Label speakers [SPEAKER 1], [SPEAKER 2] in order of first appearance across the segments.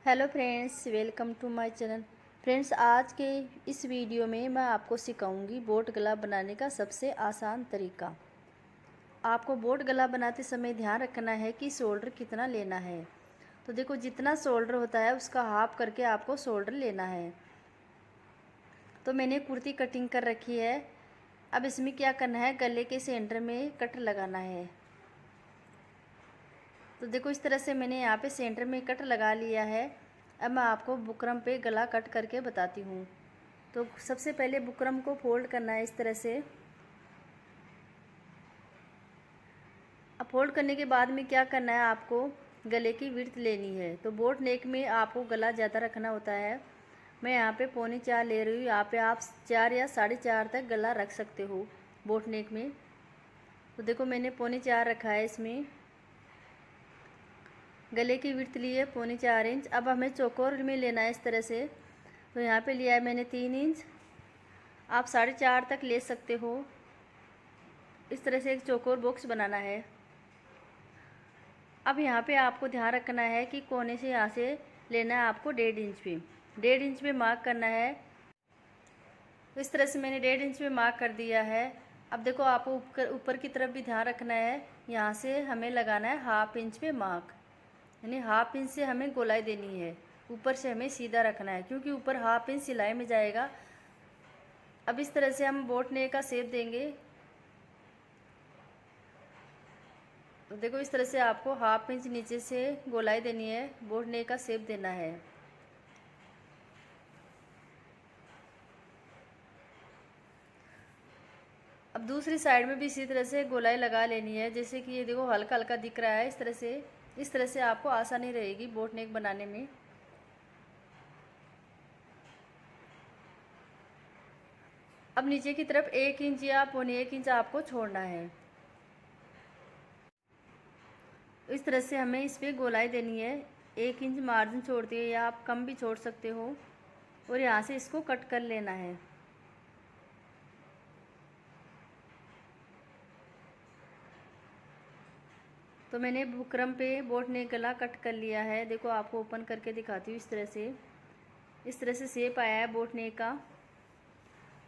[SPEAKER 1] Hello friends, welcome to my channel. Friends, आज के इस वीडियो में मैं आपको सिखाऊंगी बोट गला बनाने का सबसे आसान तरीका। आपको बोट गला बनाते समय ध्यान रखना है कि शोल्डर कितना लेना है। तो देखो, जितना शोल्डर होता है उसका हाफ करके आपको शोल्डर लेना है। तो मैंने कुर्ती कटिंग कर रखी है। अब इसमें क्या करना है, गले के सेंटर में कट लगाना है। तो देखो, इस तरह से मैंने यहाँ पे सेंटर में कट लगा लिया है। अब मैं आपको बुकरम पे गला कट करके बताती हूँ। तो सबसे पहले बुकरम को फोल्ड करना है इस तरह से। अब फोल्ड करने के बाद में क्या करना है, आपको गले की विड्थ लेनी है। तो बोट नेक में आपको गला ज़्यादा रखना होता है। मैं यहाँ पे 4.25 ले रही हूँ। यहाँ पे आप 4 या 4.5 तक गला रख सकते हो बोट नेक में। तो देखो, मैंने 4.25 रखा है इसमें। गले की विड्थ ली है 4.25 इंच। अब हमें चौकोर में लेना है इस तरह से। तो यहाँ पे लिया है मैंने 3 इंच। आप 4.5 तक ले सकते हो। इस तरह से एक चौकोर बॉक्स बनाना है। अब यहाँ पे आपको ध्यान रखना है कि कोने से यहाँ से लेना है आपको 1.5 इंच पे। 1.5 इंच पे मार्क करना है। तो इस तरह से मैंने 1.5 इंच पे मार्क कर दिया है। अब देखो, आपको ऊपर की तरफ भी ध्यान रखना है। यहाँ से हमें लगाना है 1/2 इंच पे मार्क, यानी 1/2 इंच से हमें गोलाई देनी है। ऊपर से हमें सीधा रखना है क्योंकि ऊपर 1/2 इंच सिलाई में जाएगा। अब इस तरह से हम बोट नेक का शेप देंगे। तो देखो, इस तरह से आपको 1/2 इंच नीचे से गोलाई देनी है, बोट नेक का शेप देना है। अब दूसरी साइड में भी इसी तरह से गोलाई लगा लेनी है। जैसे कि ये देखो, हल्का हल्का दिख रहा है। इस तरह से आपको आसानी रहेगी बोट नेक बनाने में। अब नीचे की तरफ 1 इंच या 1.25 इंच आपको छोड़ना है। इस तरह से हमें इस पर गोलाई देनी है। 1 इंच मार्जिन छोड़ते हैं या आप कम भी छोड़ सकते हो। और यहाँ से इसको कट कर लेना है। तो मैंने बुकरम पे बोट नेक गला कट कर लिया है। देखो, आपको ओपन करके दिखाती हूँ। इस तरह से शेप आया है बोट नेक का।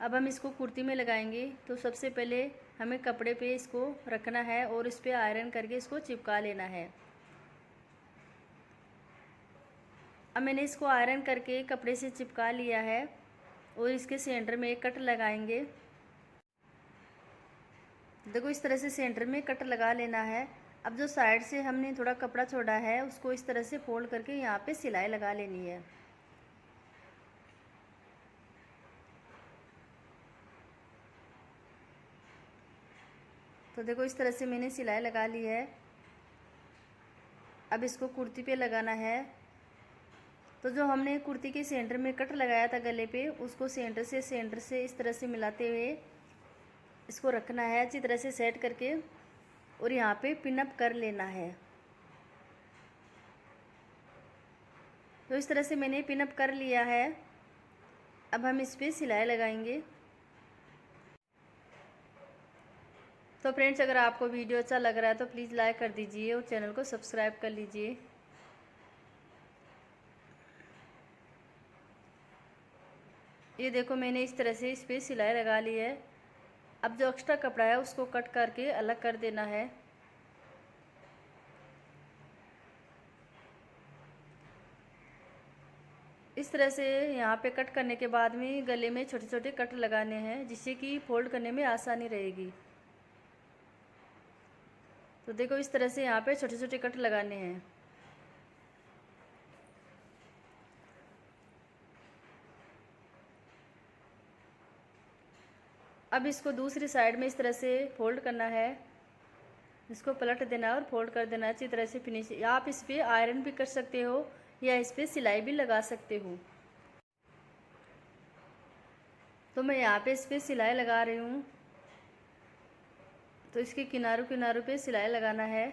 [SPEAKER 1] अब हम इसको कुर्ती में लगाएंगे। तो सबसे पहले हमें कपड़े पे इसको रखना है और इस पर आयरन करके इसको चिपका लेना है। अब मैंने इसको आयरन करके कपड़े से चिपका लिया है और इसके सेंटर में एक कट लगाएंगे। देखो, इस तरह से सेंटर में कट लगा लेना है। अब जो साइड से हमने थोड़ा कपड़ा छोड़ा है उसको इस तरह से फोल्ड करके यहाँ पे सिलाई लगा लेनी है। तो देखो, इस तरह से मैंने सिलाई लगा ली है। अब इसको कुर्ती पे लगाना है। तो जो हमने कुर्ती के सेंटर में कट लगाया था गले पे, उसको सेंटर से इस तरह से मिलाते हुए इसको रखना है अच्छी तरह से सेट करके। और यहाँ पे पिन अप कर लेना है। तो इस तरह से मैंने पिन अप कर लिया है। अब हम इस पर सिलाई लगाएंगे। तो फ्रेंड्स, अगर आपको वीडियो अच्छा लग रहा है तो प्लीज़ लाइक कर दीजिए और चैनल को सब्सक्राइब कर लीजिए। ये देखो, मैंने इस तरह से इस पर सिलाई लगा ली है। अब जो एक्स्ट्रा कपड़ा है उसको कट करके अलग कर देना है। इस तरह से यहाँ पे कट करने के बाद में गले में छोटे छोटे कट लगाने हैं, जिससे कि फोल्ड करने में आसानी रहेगी। तो देखो, इस तरह से यहाँ पे छोटे छोटे कट लगाने हैं। अब इसको दूसरी साइड में इस तरह से फोल्ड करना है। इसको पलट देना और फोल्ड कर देना अच्छी तरह से फिनिश। आप इस पर आयरन भी कर सकते हो या इस पर सिलाई भी लगा सकते हो। तो मैं यहाँ पे इस पर सिलाई लगा रही हूँ। तो इसके किनारों किनारों पे सिलाई लगाना है।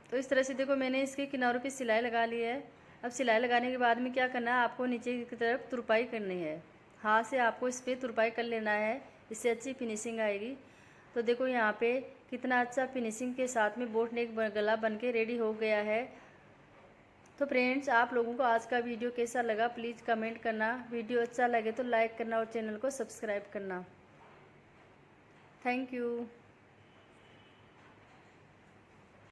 [SPEAKER 1] तो इस तरह से देखो, मैंने इसके किनारों पे सिलाई लगा ली है। अब सिलाई लगाने के बाद में क्या करना है, आपको नीचे की तरफ तुरपाई करनी है हाथ से आपको इस पर तुरपाई कर लेना है, इससे अच्छी फिनिशिंग आएगी। तो देखो यहाँ पे कितना अच्छा फिनिशिंग के साथ में बोट नेक गला बन के रेडी हो गया है। तो फ्रेंड्स, आप लोगों को आज का वीडियो कैसा लगा प्लीज़ कमेंट करना। वीडियो अच्छा लगे तो लाइक करना और चैनल को सब्सक्राइब करना। Thank you.